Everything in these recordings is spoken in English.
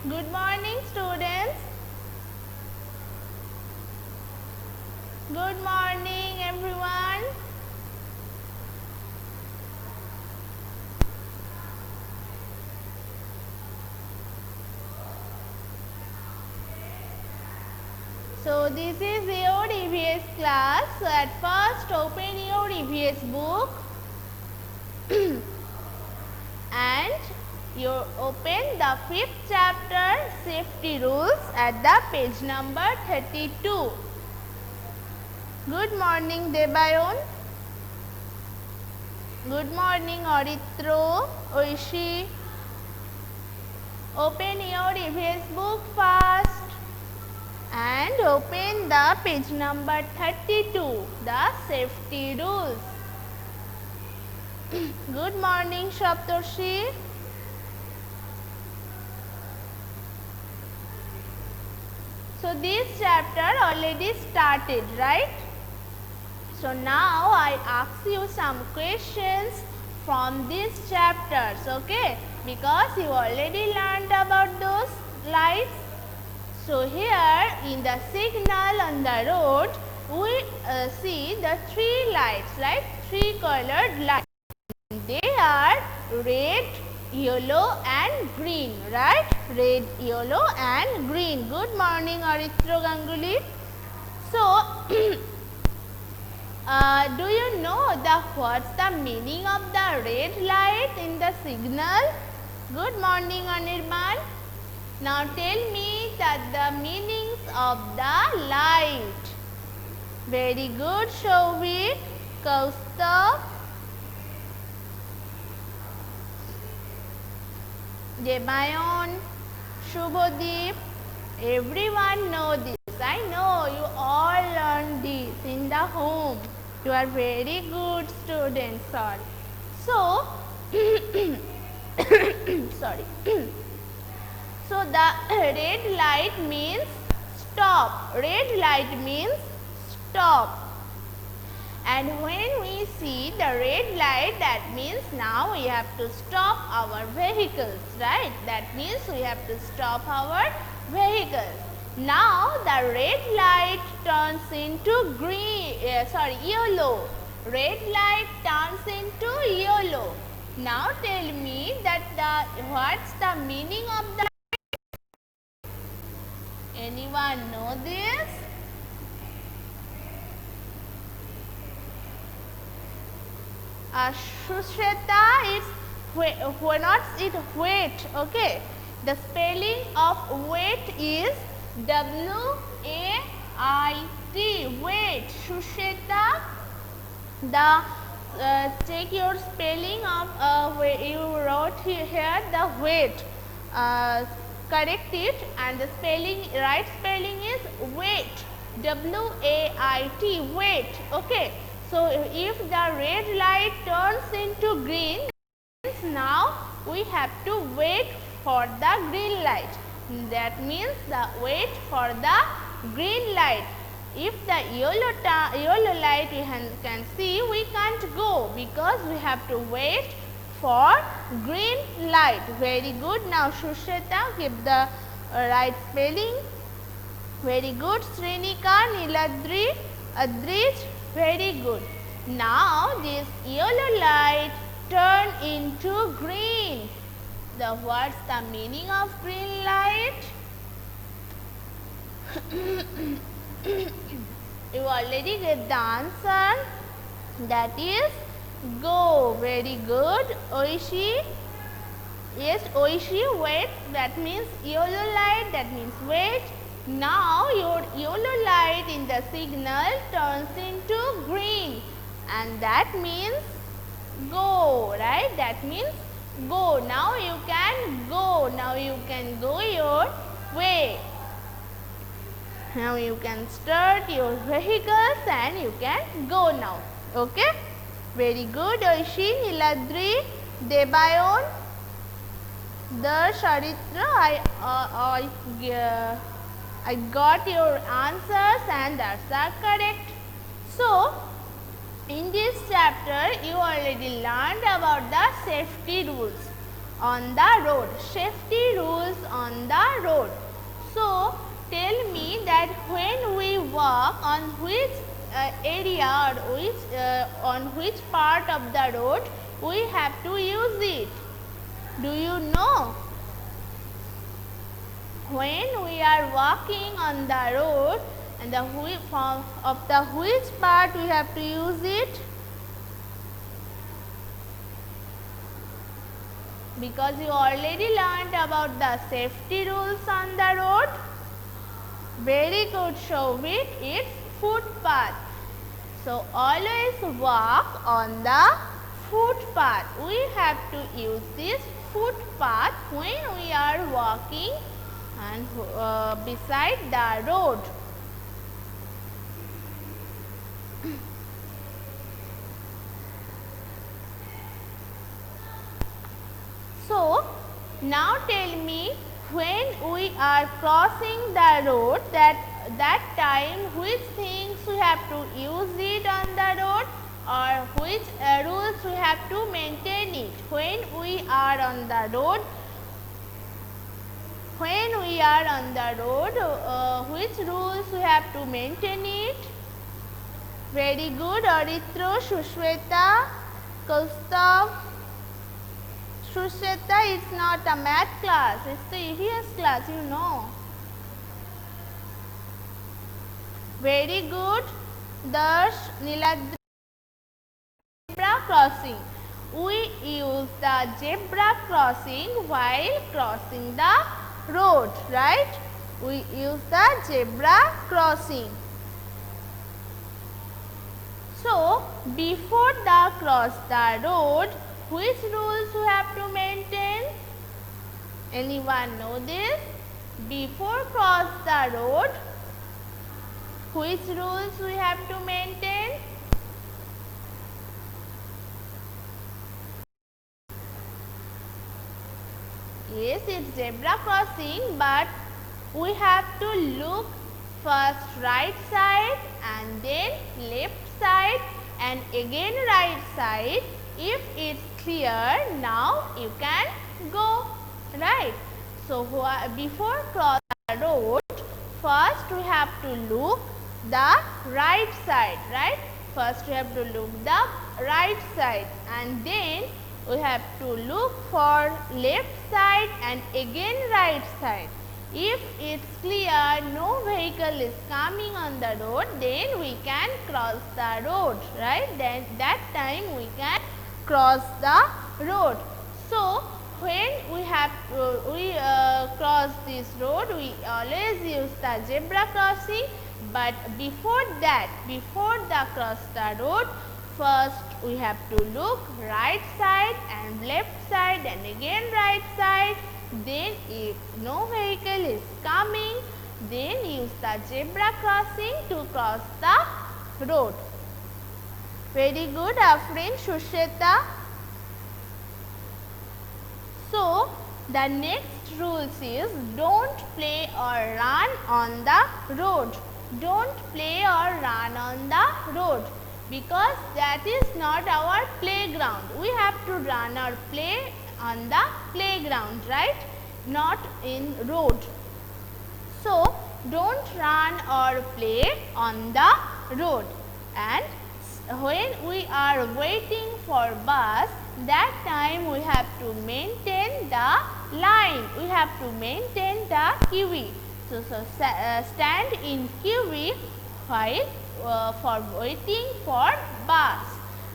Good morning, students. Good morning, everyone. So, this is your EVS class. So, at first open your EVS book and you open the 5th chapter safety rules at the page number 32. Good morning, Debayon. Good morning, Aritro, Oishi. Open your EVS book fast and open the page number 32, the safety rules. Good morning, Shaptoshi. So, this chapter already started, right? So, now I ask you some questions from these chapters, okay? Because you already learned about those lights. So, here in the signal on the road, we see the 3 lights, right? 3 colored lights. They are red, yellow and green, right? Red, yellow and green. Good morning, Aritro Ganguly. So, do you know what's the meaning of the red light in the signal? Good morning, Anirban. Now tell me that the meanings of the light. Very good, Shovik, Kaustav, Debayon, Shubhodeep. Everyone know this. I know you all learn this in the home. You are very good students, all. So, sorry. So, the red light means stop. Red light means stop. And when we see the red light, that means now we have to stop our vehicles, right? That means we have to stop our vehicles. Now, the red light turns into yellow. Red light turns into yellow. Now, tell me that what's the meaning of the light? Anyone know this? Shusheta, it's not it weight, okay? The spelling of weight is W-A-I-T, weight. Shusheta, take your spelling of where you wrote here the weight. Correct it, and the right spelling is weight. W-A-I-T, weight, okay? So, if the red light turns into green, now we have to wait for the green light. That means the wait for the green light. If the yellow light we can see, we can't go because we have to wait for green light. Very good. Now, Shusheta, give the right spelling. Very good. Srinika, Niladri, Adrij, very good. Now, this yellow light turn into green. What's the meaning of green light? You already get the answer. That is go. Very good. Oishi. Yes, Oishi, wait. That means yellow light. That means wait. Now, your yellow light in the signal turns into green, and that means go, right? That means go. Now, you can go. Now, you can go your way. Now, you can start your vehicles and you can go now. Okay? Very good. Oishi, Niladri, Debayon, Darsh, Aritra, I got your answers and that's correct. So, in this chapter, you already learned about the safety rules. on the road. Safety rules on the road. So, tell me that when we walk on which area or on which part of the road we have to use it. Do you know? When we are walking on the road and the which part we have to use it? Because you already learned about the safety rules on the road. Very good, Shovik. It's footpath. So, always walk on the footpath. We have to use this footpath when we are walking and beside the road. So, now tell me, when we are crossing the road, that time which things we have to use it on the road or which rules we have to maintain it. When we are on the road, which rules we have to maintain it? Very good, Aritro, Shushweta, Kaustav. Shushweta, it's not a math class, it's the EVS class, you know. Very good, Darsh, Niladri. Zebra crossing. We use the zebra crossing while crossing the road, right? We use the zebra crossing. So, before the cross the road, which rules we have to maintain? Anyone know this? Before cross the road, which rules we have to maintain? Yes, it's zebra crossing, but we have to look first right side and then left side and again right side. If it's clear, now you can go, right. So, before cross the road, first we have to look the right side, right. First we have to look the right side and then we have to look for left side and again right side. If it's clear, no vehicle is coming on the road, then we can cross the road, right. Then that time we can cross the road. So, when we have cross this road, we always use the zebra crossing, but before that, before the cross the road, first we have to look right side and left side and again right side. Then if no vehicle is coming, then use the zebra crossing to cross the road. Very good, our friend Shusheta. So, the next rules is don't play or run on the road. Don't play or run on the road, because that is not our playground. We have to run or play on the playground, right, not in road. So, don't run or play on the road. And when we are waiting for bus, that time we have to maintain the line, we have to maintain the queue. So, stand in queue while for waiting for bus,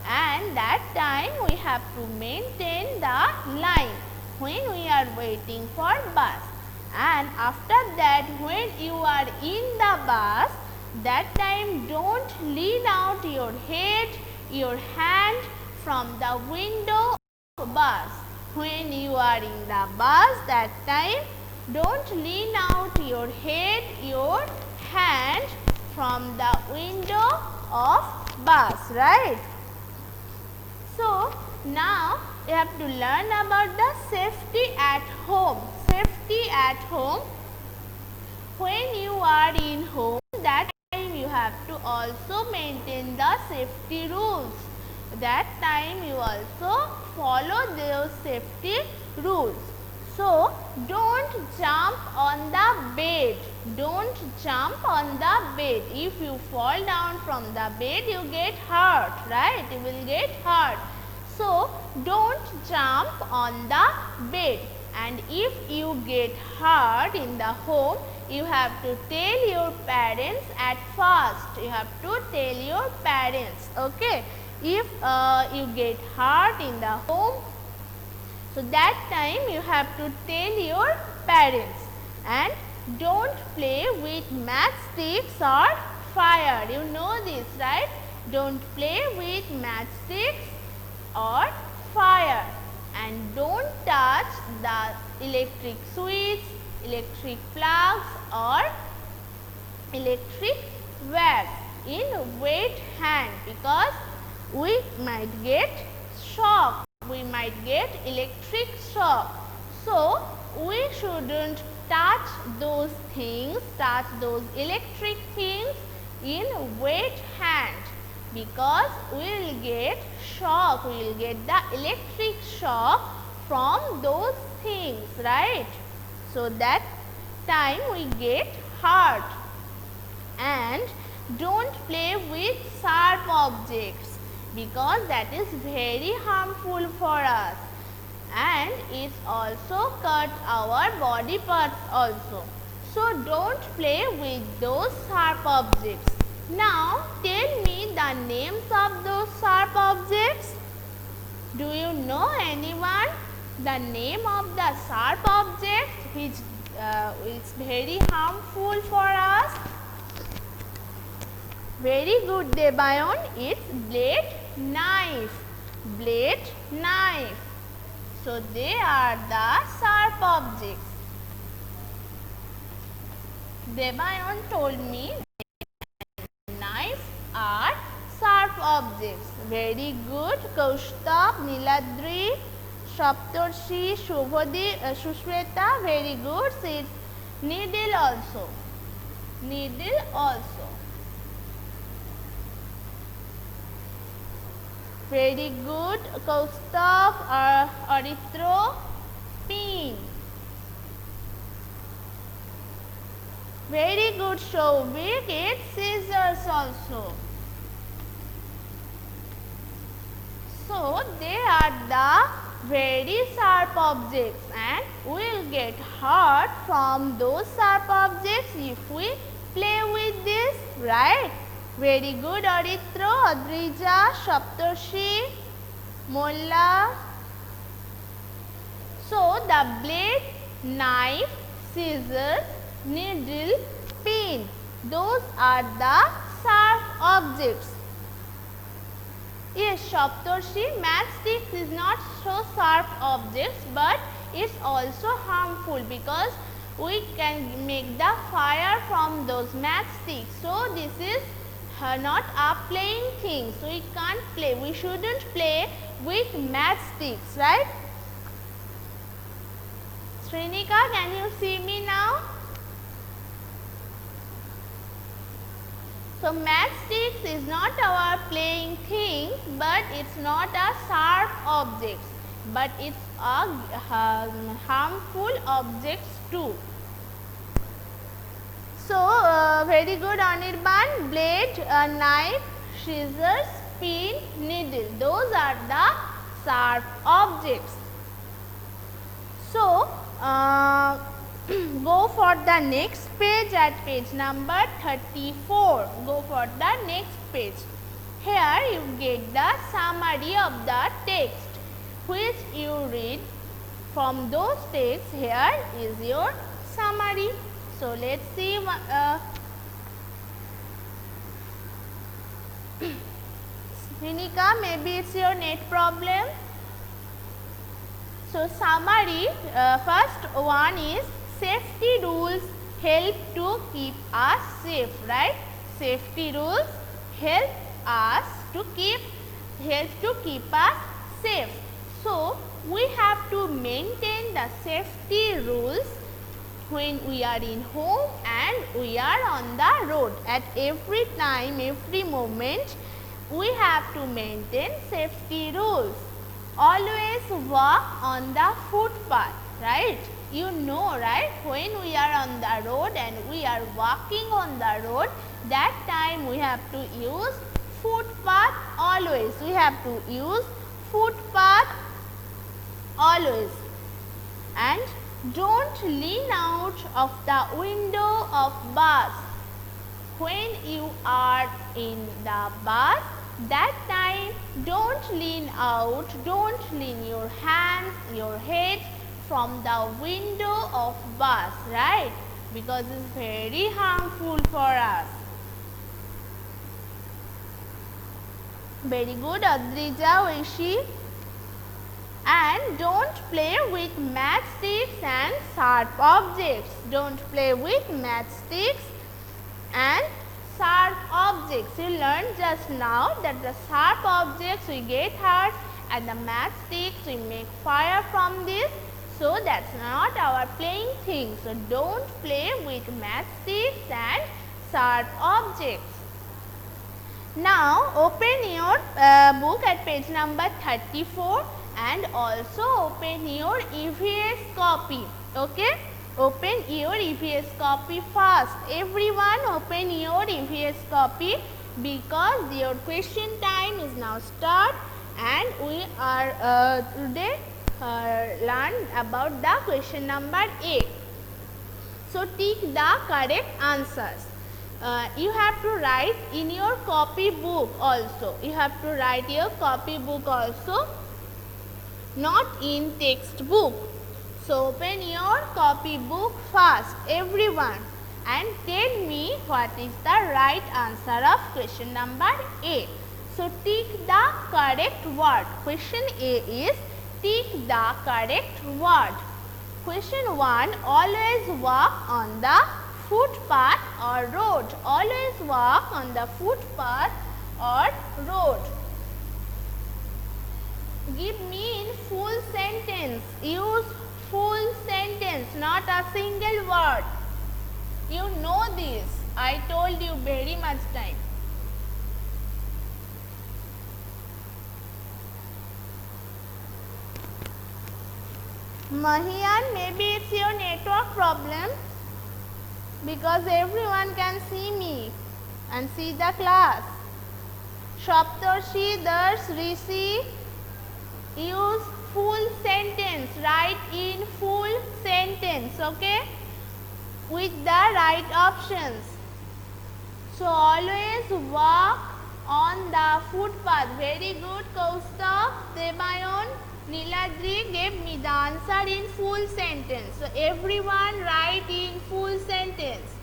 and that time we have to maintain the line when we are waiting for bus. And after that, when you are in the bus, that time don't lean out your head, your hand from the window of bus. When you are in the bus, that time don't lean out your head, your hand from the window of bus, right. So, now you have to learn about the safety at home. Safety at home. When you are in home, that time you have to also maintain the safety rules. that time you also follow those safety rules. So, don't jump on the bed, don't jump on the bed. If you fall down from the bed, you get hurt, right? You will get hurt. So, don't jump on the bed, and if you get hurt in the home, you have to tell your parents at first. You have to tell your parents, okay? If you get hurt in the home, so that time you have to tell your parents. And don't play with matchsticks or fire. You know this, right? Don't play with matchsticks or fire, and don't touch the electric switch, electric plugs or electric wires in wet hand, because we might get shock, we might get electric shock. So, we shouldn't touch those things, touch those electric things in wet hand, because we will get shock, we will get the electric shock from those things, right? So, that time we get hurt. And don't play with sharp objects, because that is very harmful for us, and it also cut our body parts also. So, don't play with those sharp objects. Now, tell me the names of those sharp objects. Do you know anyone the name of the sharp object which is very harmful for us? Very good, Debayon. It's blade, knife. Blade, knife. So, they are the sharp objects. Debayon told me knife are sharp objects. Very good. Kaustubh, Niladri, Saptarshi, Shubhadi, Sushweta. Very good. It's needle also. Needle also. Very good. Kaustubh, Arithro, pin. Very good, Shobik. It's scissors also. So, they are the very sharp objects, and we will get hurt from those sharp objects if we play with this, right? Very good, Arithro, Adrija, Saptarshi, Molla. So, the blade, knife, scissors, needle, pin, those are the sharp objects. Yes, Saptarshi, matchsticks is not so sharp objects, but it's also harmful because we can make the fire from those matchsticks. So, this is not a playing thing. So, we can't play, we shouldn't play with matchsticks, right? Srinika, can you see me now? So, matchsticks is not our playing thing, but it's not a sharp object, but it's a harmful objects too. So, very good, Anirban. Blade, knife, scissors, pin, needle, those are the sharp objects. So, go for the next page at page number 34. Go for the next page. Here you get the summary of the text which you read. From those texts, here is your summary. So, let us see. Vinika, maybe it's your net problem. So, summary, first one is safety rules help to keep us safe, right? Safety rules help us to keep us safe. So, we have to maintain the safety rules when we are in home and we are on the road. At every time, every moment, we have to maintain safety rules. Always walk on the footpath, right? You know, right? When we are on the road and we are walking on the road, that time we have to use footpath always. We have to use footpath always. And don't lean out of the window of bus. When you are in the bus, that time don't lean out, don't lean your hands, your head from the window of bus, right? Because it's very harmful for us. Very good, Adrija, Oishi. And don't play with matchsticks and sharp objects. Don't play with matchsticks and sharp objects. You learned just now that the sharp objects we get hurt and the matchsticks we make fire from this. So that's not our playing thing. So don't play with matchsticks and sharp objects. Now open your book at page number 34 and also open your EVS copy. Okay? Open your EVS copy first. Everyone open your EVS copy because your question time is now start and we are today learn about the question number 8. So tick the correct answers. You have to write in your copy book also. You have to write your copy book also, not in textbook. So open your copy book first, everyone, and tell me what is the right answer of question number A. So tick the correct word. Question A is tick the correct word. Question 1, always walk on the footpath or road. Always walk on the footpath or road. Give me in full sentence. Use full sentence, not a single word. You know this. I told you very much time. Mahian, maybe it's your network problem because everyone can see me and see the class. Shaptoshi, Dars, Rishi, use full sentence, write in full sentence, okay, with the right options. So always walk on the footpath. Very good, Kaustav, Debayon, Niladri gave me the answer in full sentence. So everyone write in full sentence.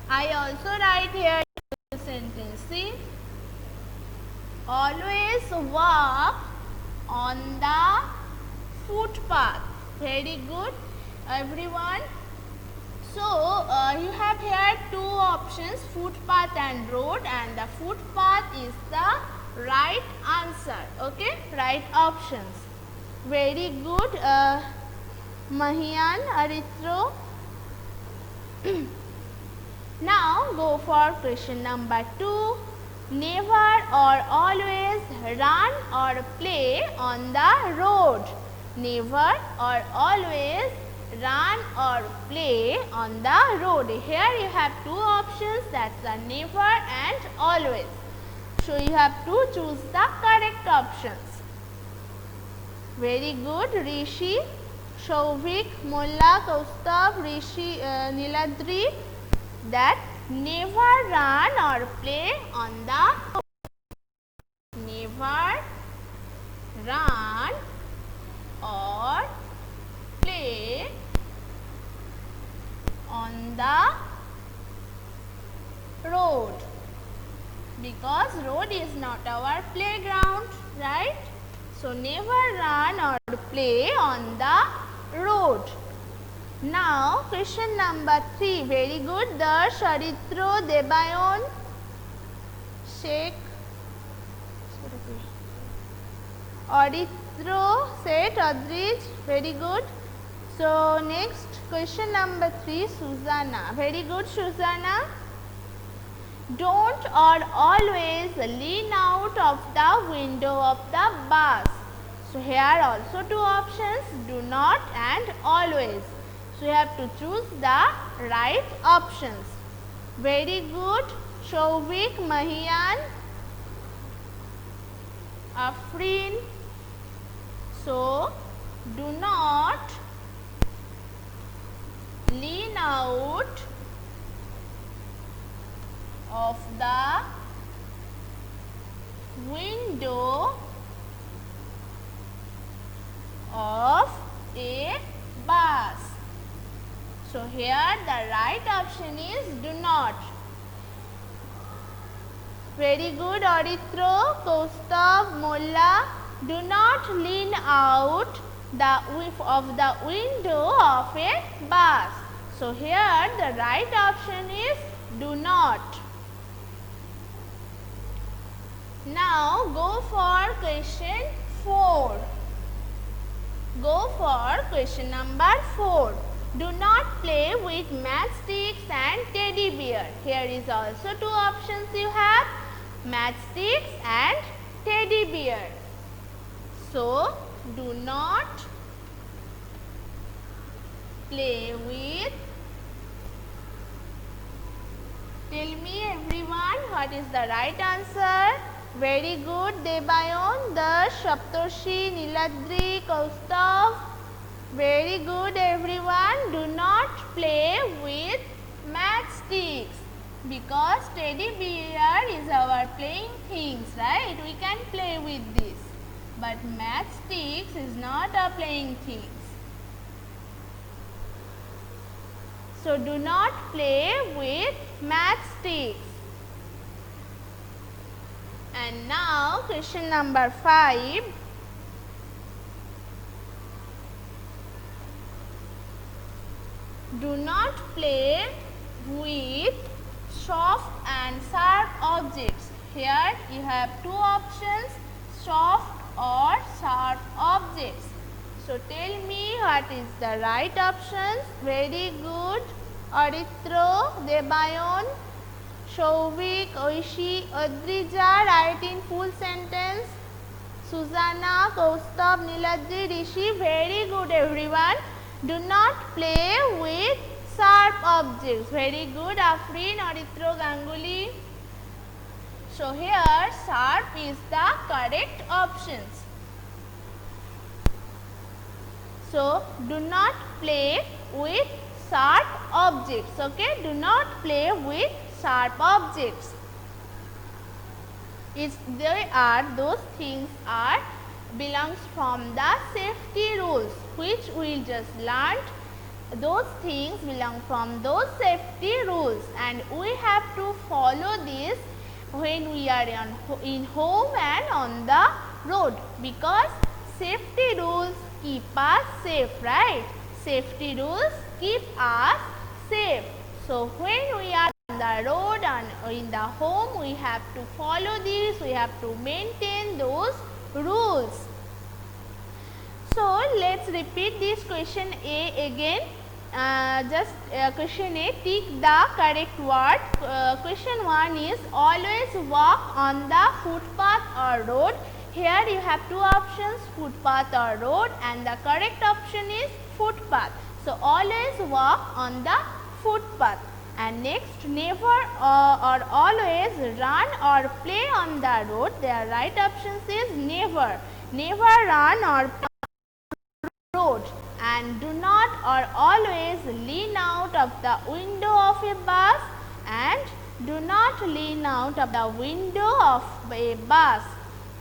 I also write here full sentence. See, always walk on the footpath. Very good, everyone. So you have here two options, footpath and road, and the footpath is the right answer. Okay, right options. Very good, Mahian, Aritro. Now go for question number 2. Never or always run or play on the road. Never or always run or play on the road. Here you have two options, that's the never and always. So you have to choose the correct options. Very good, Rishi, Shauvik, Molla, Kaustav, Rishi, Niladri, that never run or play on the road. Never run or play on the road because road is not our playground, right? So never run or play on the road. Now question number 3, very good, Darsh, Aritro, Debayon, Sheikh, Aritro, Set, Adrij, very good. So next question number 3, Susanna, very good, Susanna. don't or always lean out of the window of the bus. So, here also two options, do not and always. So, you have to choose the right options. Very good. Shovik, Mahian, Afrin. So, do not lean out of the window of a bus. So, here the right option is do not. Very good, Aritro, Kaustav, Molla. Do not lean out of the window of a bus. So, here the right option is do not. Now, go for question 4. Go for question number 4. Do not play with matchsticks and teddy bear. Here is also two options you have, matchsticks and teddy bear. So, do not play with. Tell me everyone what is the right answer. Very good, Debayon, Dash, Saptarshi, Niladri, Kaustav. Very good everyone. Do not play with matchsticks because teddy bear is our playing things, right? We can play with this. But matchsticks is not a playing things. So, do not play with matchsticks. And now, question number 5. Do not play with soft and sharp objects. Here you have two options, soft or sharp objects. So, tell me what is the right options. Very good. Aritro, Debayon, Shovik, Oishi, Adrija, write in full sentence. Susanna, Kaustav, Niladri, Rishi. Very good everyone. Do not play with sharp objects. Very good, Afrin, Aritro, Ganguly. So, here sharp is the correct options. So, do not play with sharp objects. Okay, do not play with sharp objects. Those things are belongs from the safety rules which we just learnt. Those things belong from those safety rules and we have to follow this when we are in home and on the road because safety rules keep us safe, right? Safety rules keep us safe. So, when we are on the road and in the home, we have to follow this, we have to maintain those rules. So, let us repeat this question A again. Question A, tick the correct word. Question 1 is always walk on the footpath or road. Here you have two options, footpath or road, and the correct option is footpath. So, always walk on the footpath. And next, never or always run or play on the road. The right option is never. Never run or play on the road. And do not or always lean out of the window of a bus and do not lean out of the window of a bus.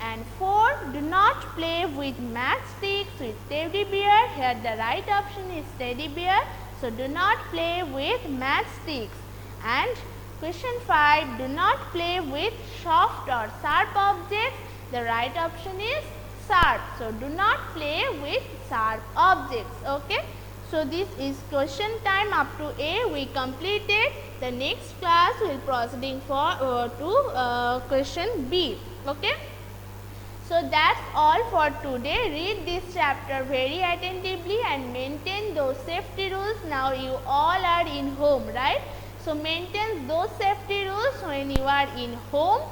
And 4, do not play with matchsticks with teddy bear. Here the right option is teddy bear. So, do not play with matchsticks. And question 5, do not play with soft or sharp objects. The right option is sharp. So, do not play with sharp objects. Okay. So, this is question time up to A we completed. The next class we will proceeding to question B. Okay. So, that is all for today. Read this chapter very attentively and maintain those safety rules. Now, you all are in home, right? So maintain those safety rules when you are in home.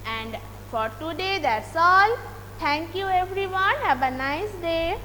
And for today, that's all. Thank you everyone. Have a nice day.